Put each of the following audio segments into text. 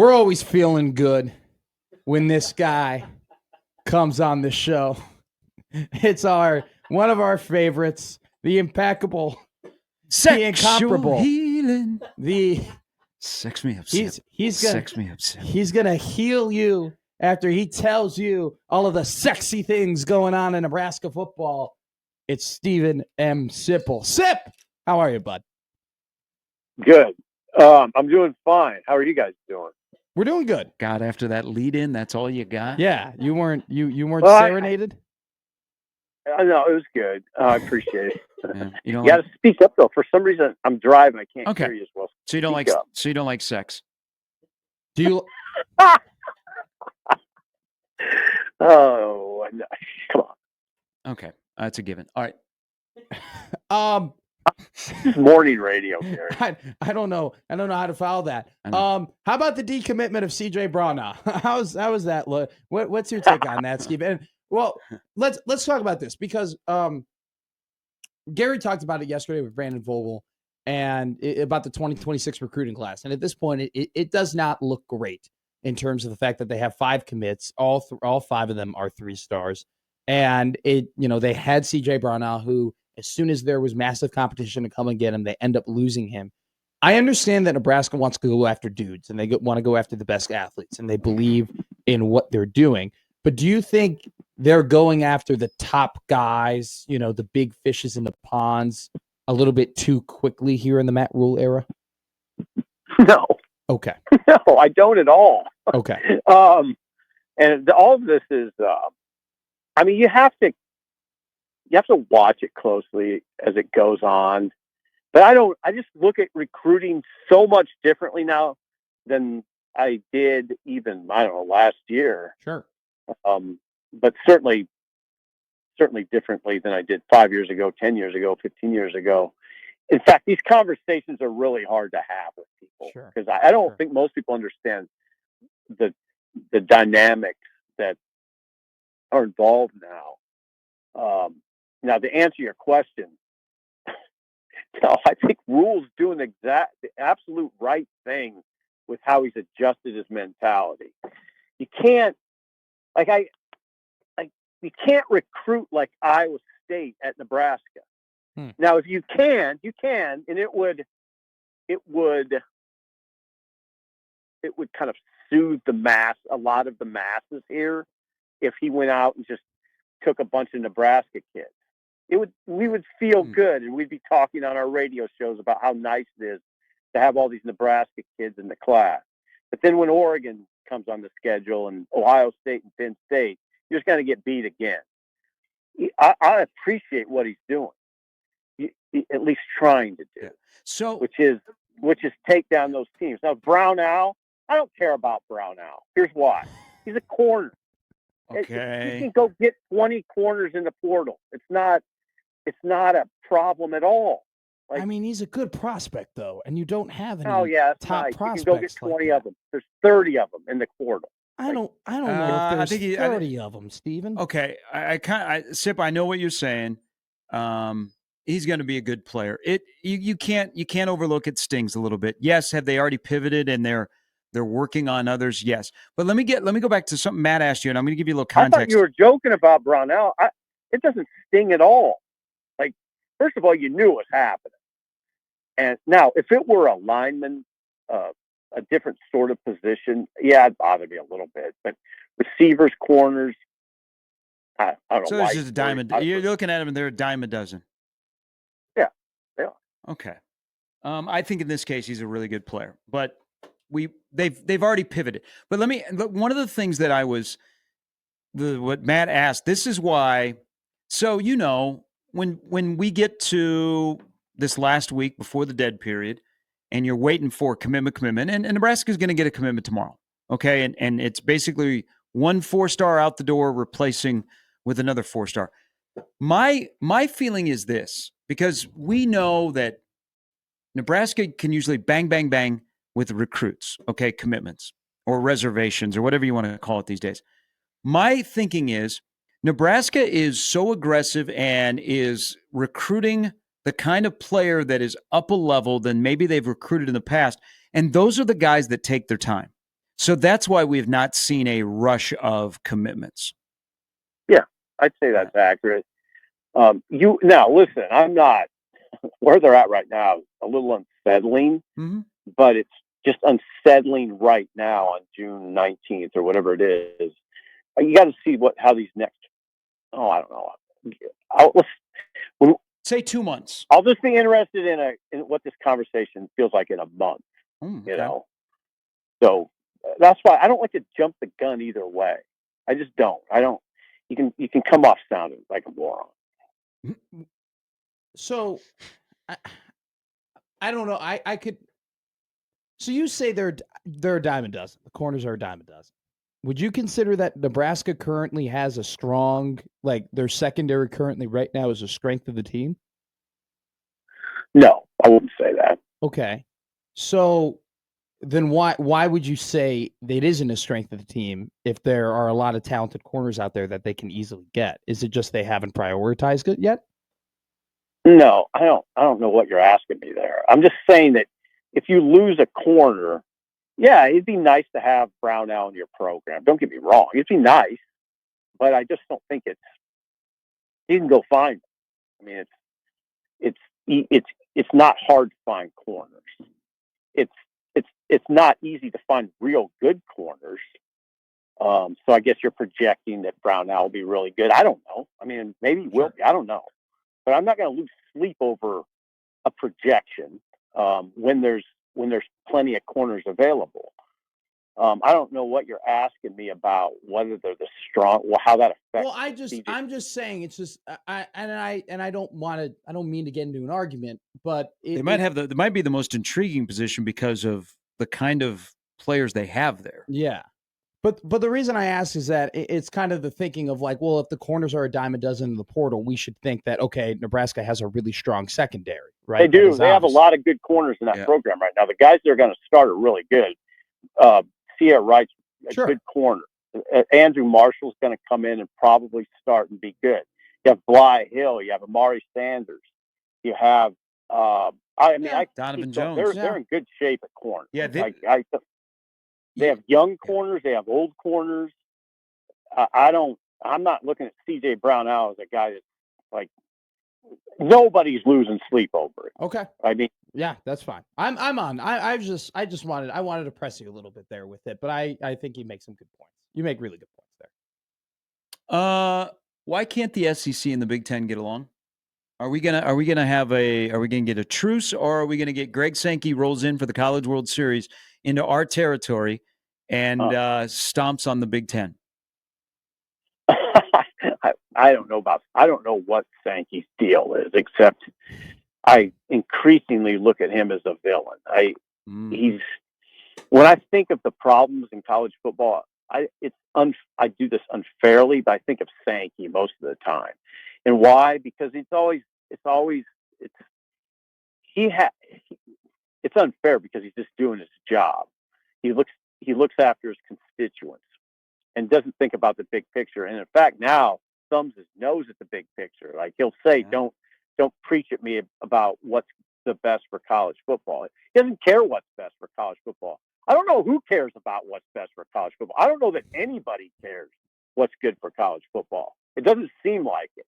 We're always feeling good when this guy comes on the show. It's one of our favorites, the impeccable, the incomparable, healing. the Sex me up. He's gonna heal you after he tells you all of the sexy things going on in Nebraska football. It's Stephen M. Sipple. Sip, how are you, bud? Good. I'm doing fine. How are you guys doing? We're doing good. God, after that lead in, that's all you got? Yeah, you weren't serenaded? I know it was good. I appreciate it. Yeah. You got to speak up though. For some reason, I'm driving. I can't hear you as well. So you don't like sex? Do you? Oh, no. Come on. Okay, that's a given. All right. This is morning radio, Gary. I don't know. I don't know how to follow that. How about the decommitment of CJ Brownell? How's that look? What's your take on that, Steve? And well, let's talk about this because Gary talked about it yesterday with Brandon Vogel and about the 2026 recruiting class. And at this point, it does not look great in terms of the fact that they have 5 commits. All 5 of them are 3 stars. And they had CJ Brownell, who as soon as there was massive competition to come and get him, they end up losing him. I understand that Nebraska wants to go after dudes and they want to go after the best athletes and they believe in what they're doing. But do you think they're going after the top guys, the big fishes in the ponds a little bit too quickly here in the Matt Rule era? No. Okay. No, I don't at all. Okay. And all of this is, you have to watch it closely as it goes on. But I just look at recruiting so much differently now than I did even, last year. Sure. But certainly differently than I did 5 years ago, 10 years ago, 15 years ago. In fact, these conversations are really hard to have with people because I don't think most people understand the dynamics that are involved now. Now, to answer your question, I think Rule's doing the absolute right thing with how he's adjusted his mentality. You can't, you can't recruit like Iowa State at Nebraska. Now, if you can, and it would kind of soothe a lot of the masses here, if he went out and just took a bunch of Nebraska kids. We would feel good, and we'd be talking on our radio shows about how nice it is to have all these Nebraska kids in the class. But then when Oregon comes on the schedule and Ohio State and Penn State, you're just going to get beat again. I appreciate what he's doing, at least trying to do. So, which is take down those teams. Now, Brownell, I don't care about Brownell. Here's why: he's a corner. Okay, you can go get 20 corners in the portal. It's not a problem at all. He's a good prospect though, and you don't have any top nice. prospects. You can go get 20 of them. There's 30 of them in the portal. I don't know if there's 30 of them, Stephen. Okay, Sip, I know what you're saying. He's going to be a good player. You can't overlook it. Stings a little bit. Yes, have they already pivoted and they're working on others? Yes, but let me go back to something Matt asked you, and I'm going to give you a little context. I thought you were joking about Brownell. It doesn't sting at all. First of all, you knew it was happening. And now, if it were a lineman, a different sort of position, it'd bother me a little bit. But receivers, corners, I don't know. So it's just a dime. You're looking at them, and they're a dime a dozen. Yeah, they are. Okay. I think in this case he's a really good player, but they've already pivoted. But one of the things that what Matt asked. This is why. So when we get to this last week before the dead period, and you're waiting for commitment, and Nebraska is going to get a commitment tomorrow, okay? And it's basically 1 4-star out the door replacing with another 4-star. My feeling is this, because we know that Nebraska can usually bang, bang, bang with recruits, okay, commitments or reservations or whatever you want to call it these days. My thinking is Nebraska is so aggressive and is recruiting the kind of player that is up a level than maybe they've recruited in the past. And those are the guys that take their time. So that's why we have not seen a rush of commitments. Yeah, I'd say that's accurate. Now listen, I'm not where they're at right now. Is a little unsettling, but it's just unsettling right now on June 19th or whatever it is. You got to see how these next. Oh, I don't know. Say 2 months. I'll just be interested in what this conversation feels like in a month. Okay. You know, so that's why I don't like to jump the gun either way. I just don't. I don't. You can come off sounding like a moron. So, I don't know. I could. So you say they're a dime a dozen. The corners are a dime a dozen. Would you consider that Nebraska currently has a strong, like their secondary currently right now is a strength of the team? No, I wouldn't say that. Okay. So then why would you say it isn't a strength of the team if there are a lot of talented corners out there that they can easily get? Is it just they haven't prioritized it yet? No, I don't know what you're asking me there. I'm just saying that if you lose a corner, yeah, it'd be nice to have Brownell in your program. Don't get me wrong. It'd be nice, but I just don't think you can go find them. I mean, it's not hard to find corners. It's not easy to find real good corners. So I guess you're projecting that Brownell will be really good. I don't know. I mean, maybe he will be. I don't know. But I'm not going to lose sleep over a projection when there's plenty of corners available. I don't know what you're asking me about, whether they're the strong, how that affects. Well, I'm just saying it's just I don't mean to get into an argument, but they might be the most intriguing position because of the kind of players they have there. Yeah. But the reason I ask is that it's kind of the thinking of like, well, if the corners are a dime a dozen in the portal, we should think that, okay, Nebraska has a really strong secondary, right? They do. They have a lot of good corners in that program right now. The guys that are going to start are really good. Sierra Wright's a good corner. Andrew Marshall's going to come in and probably start and be good. You have Bly Hill. You have Amari Sanders. You have Donovan Jones. They're in good shape at corner. Yeah, they have young corners. They have old corners. I'm not looking at C.J. Brownell as a guy that's like nobody's losing sleep over it. Okay. I mean, yeah, that's fine. I'm on. I wanted to press you a little bit there with it, but I think you make some good points. You make really good points there. Why can't the SEC and the Big Ten get along? Are we gonna get a truce, or are we gonna get Greg Sankey rolls in for the College World Series into our territory and stomps on the Big Ten? I don't know what Sankey's deal is, except I increasingly look at him as a villain. When I think of the problems in college football, I do this unfairly, but I think of Sankey most of the time. And why? Because it's unfair because he's just doing his job. He looks after his constituents and doesn't think about the big picture. And in fact, now thumbs his nose at the big picture. Like he'll say, don't preach at me about what's the best for college football. He doesn't care what's best for college football. I don't know who cares about what's best for college football. I don't know that anybody cares what's good for college football. It doesn't seem like it.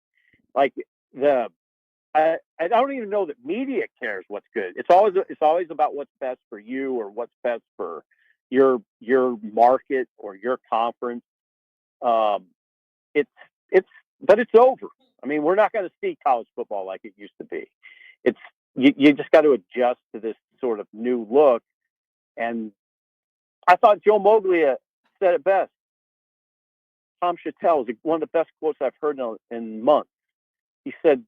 Like I don't even know that media cares what's good. It's always about what's best for you or what's best for your market or your conference. But it's over. I mean, we're not going to see college football like it used to be. You just got to adjust to this sort of new look. And I thought Joe Moglia said it best. Tom Chattel was one of the best quotes I've heard in months. He said,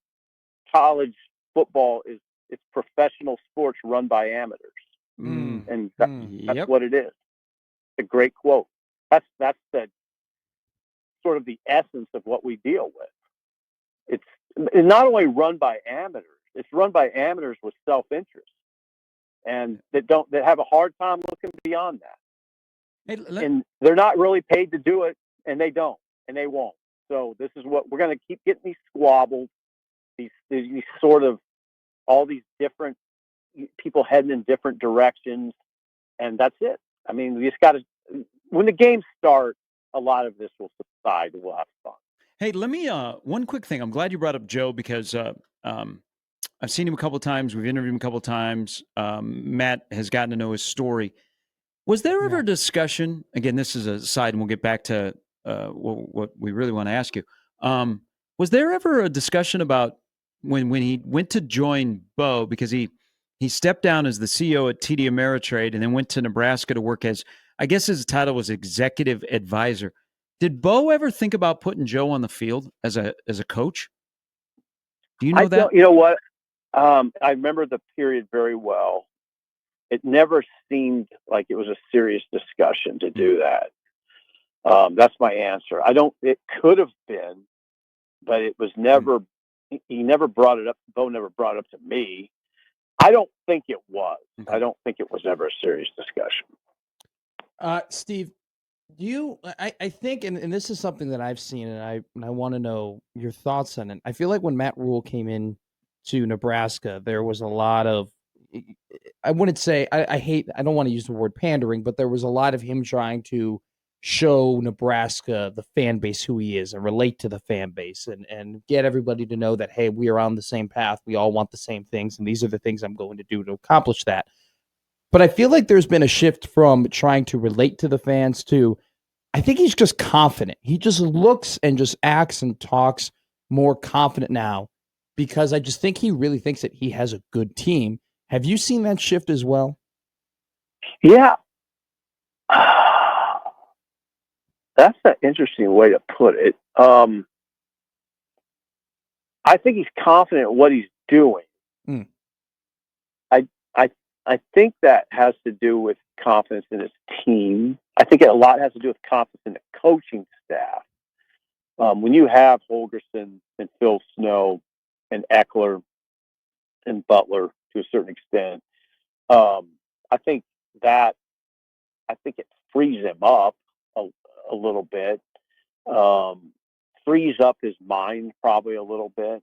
"College football it's professional sports run by amateurs," and that's what it is. It's a great quote. That's the sort of the essence of what we deal with. It's not only run by amateurs; it's run by amateurs with self-interest, and that have a hard time looking beyond that. And they're not really paid to do it, and they don't, and they won't. So this is what we're going to keep getting these squabbles, these sort of all these different people heading in different directions, and that's it. I mean, we just got to. when the games start, a lot of this will subside and we'll have fun. Hey, let me one quick thing. I'm glad you brought up Joe because I've seen him a couple of times. We've interviewed him a couple of times. Matt has gotten to know his story. Was there ever a discussion? Again, this is a side, and we'll get back to what we really want to ask you. Was there ever a discussion about when he went to join Bo, because he stepped down as the CEO at TD Ameritrade and then went to Nebraska to work as, I guess his title was executive advisor. Did Bo ever think about putting Joe on the field as a coach? Do you know that? You know what? I remember the period very well. It never seemed like it was a serious discussion to do that. That's my answer. It could have been, but it was never, he never brought it up. Bo never brought it up to me. I don't think it was. Okay. I don't think it was ever a serious discussion. Steve, I think, and this is something that I've seen, and I want to know your thoughts on it. I feel like when Matt Rule came in to Nebraska, there was a lot of, I wouldn't say, I don't want to use the word pandering, but there was a lot of him trying to show Nebraska, the fan base, who he is and relate to the fan base and get everybody to know that, hey, we are on the same path. We all want the same things. And these are the things I'm going to do to accomplish that. But I feel like there's been a shift from trying to relate to the fans to, I think he's just confident. He just looks and just acts and talks more confident now because I just think he really thinks that he has a good team. Have you seen that shift as well? Yeah. That's an interesting way to put it. I think he's confident in what he's doing. I think that has to do with confidence in his team. I think a lot has to do with confidence in the coaching staff. When you have Holgerson and Phil Snow and Eckler and Butler to a certain extent, I think it frees him up a little bit, frees up his mind probably a little bit.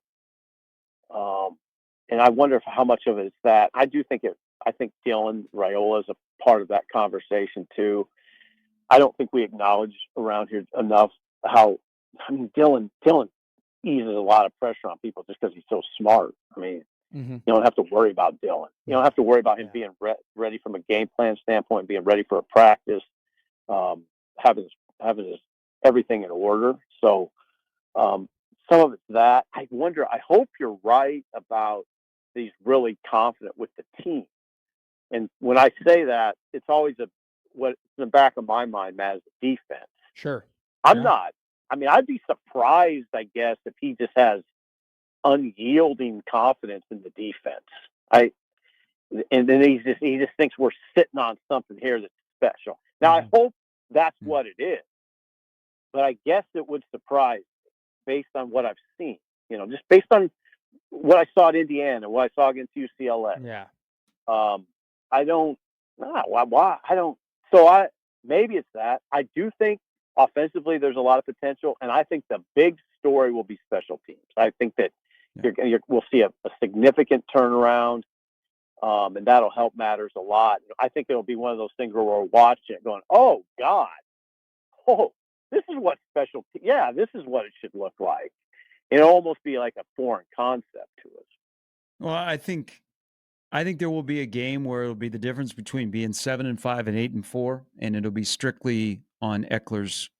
And I wonder how much of it is that. I think Dylan Raiola is a part of that conversation too. I don't think we acknowledge around here enough how, Dylan eases a lot of pressure on people just because he's so smart. You don't have to worry about Dylan. You don't have to worry about him being ready from a game plan standpoint, being ready for a practice, having his everything in order. So some of it's that. I hope you're right about he's really confident with the team. And when I say that, it's always what's in the back of my mind, Matt, is the defense. Sure. I'm not. I'd be surprised, I guess, if he just has unyielding confidence in the defense. And then he just thinks we're sitting on something here that's special. Now, I hope that's what it is, but I guess it would surprise me based on what I've seen. Just based on what I saw at Indiana and what I saw against UCLA. Yeah. I don't. Why? I don't. So maybe it's that. I do think offensively there's a lot of potential, and I think the big story will be special teams. I think that we'll see a significant turnaround, and that'll help matters a lot. I think it'll be one of those things where we're watching it, going, "Oh God, this is what special. This is what it should look like." It'll almost be like a foreign concept to us. Well, I think there will be a game where it'll be the difference between being 7-5 and 8-4, and it'll be strictly on Eckler's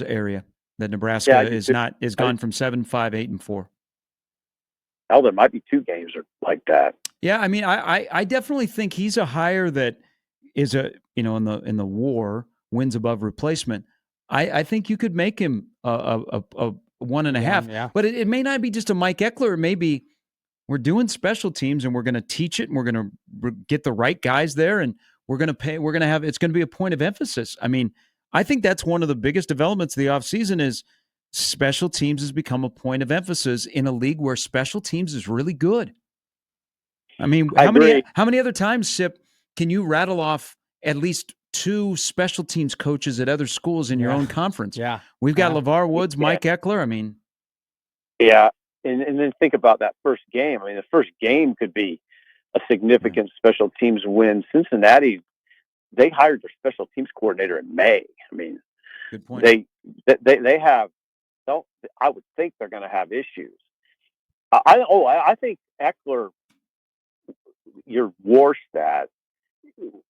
area. That Nebraska is gone from 7-5, 8-4. Hell, there might be two games like that. Yeah, I definitely think he's a hire that is in the war wins above replacement. I think you could make him a 1.5, but it may not be just a Mike Eckler. It may be, we're doing special teams and we're going to teach it and we're going to get the right guys there and it's going to be a point of emphasis. I think that's one of the biggest developments of the offseason is special teams has become a point of emphasis in a league where special teams is really good. How many other times, Sip, can you rattle off at least two special teams coaches at other schools in your own conference? Yeah. We've got LeVar Woods, Mike Eckler. Yeah. And then think about that first game. The first game could be a significant special teams win. Cincinnati they hired their special teams coordinator in May. I mean, Good point. they have. Don't. I would think they're going to have issues. I think Eckler, your war stat,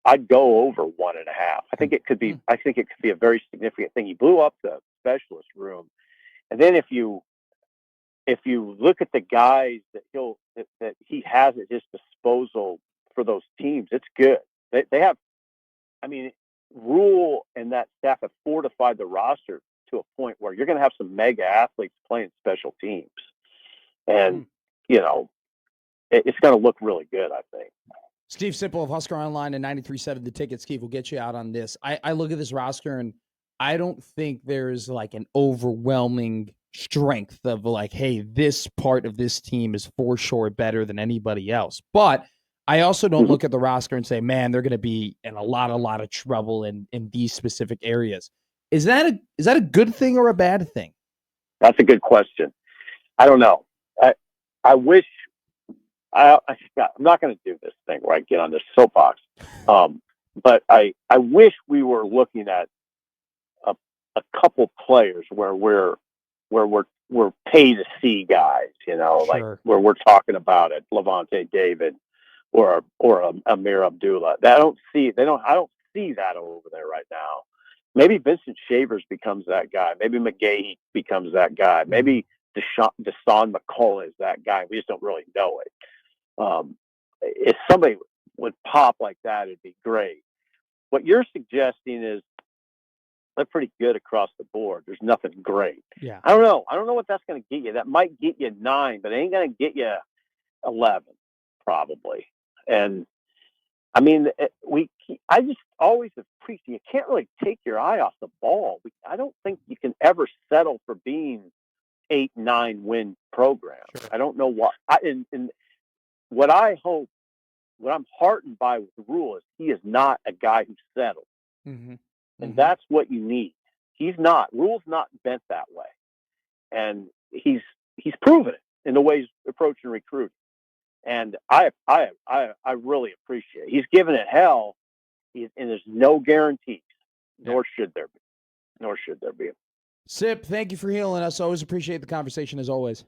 I'd go over 1.5. I think it could be. I think it could be a very significant thing. He blew up the specialist room, and then if you look at the guys that he has at his disposal for those teams, it's good. They have. I mean, Rule and that staff have fortified the roster to a point where you're going to have some mega athletes playing special teams, and it's going to look really good, I think. Steve Sipple of Husker Online and 93.7 The Ticket. Steve, will get you out on this. I look at this roster, and I don't think there's like an overwhelming strength of like, hey, this part of this team is for sure better than anybody else. But I also don't look at the roster and say, man, they're going to be in a lot of trouble in these specific areas. Is that a good thing or a bad thing? That's a good question. I don't know. I wish I'm not going to do this thing where I get on this soapbox, but I wish we were looking at a couple players where we're pay to see guys, Sure. like where we're talking about it, Levante David or Amir Abdullah. I don't see that over there right now. Maybe Vincent Shavers becomes that guy. Maybe McGahee becomes that guy. Maybe Deshaun McCullough is that guy. We just don't really know it. If somebody would pop like that, it'd be great. What you're suggesting is they're pretty good across the board. There's nothing great. Yeah. I don't know what that's going to get you. That might get you 9, but it ain't going to get you 11 probably. And I mean, I just always appreciate you can't really take your eye off the ball. I don't think you can ever settle for being 8-9 win program. Sure. I don't know why. And what I hope, what I'm heartened by with the Rule is he is not a guy who settles. And that's what you need. He's not. Rule's not bent that way. And he's proven it in the way he's approaching recruiting. And I really appreciate it. He's given it hell, and there's no guarantees, nor should there be. Sip, thank you for healing us. Always appreciate the conversation as always.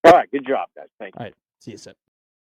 All right, good job, guys. Thank you. All right, see you, Sip.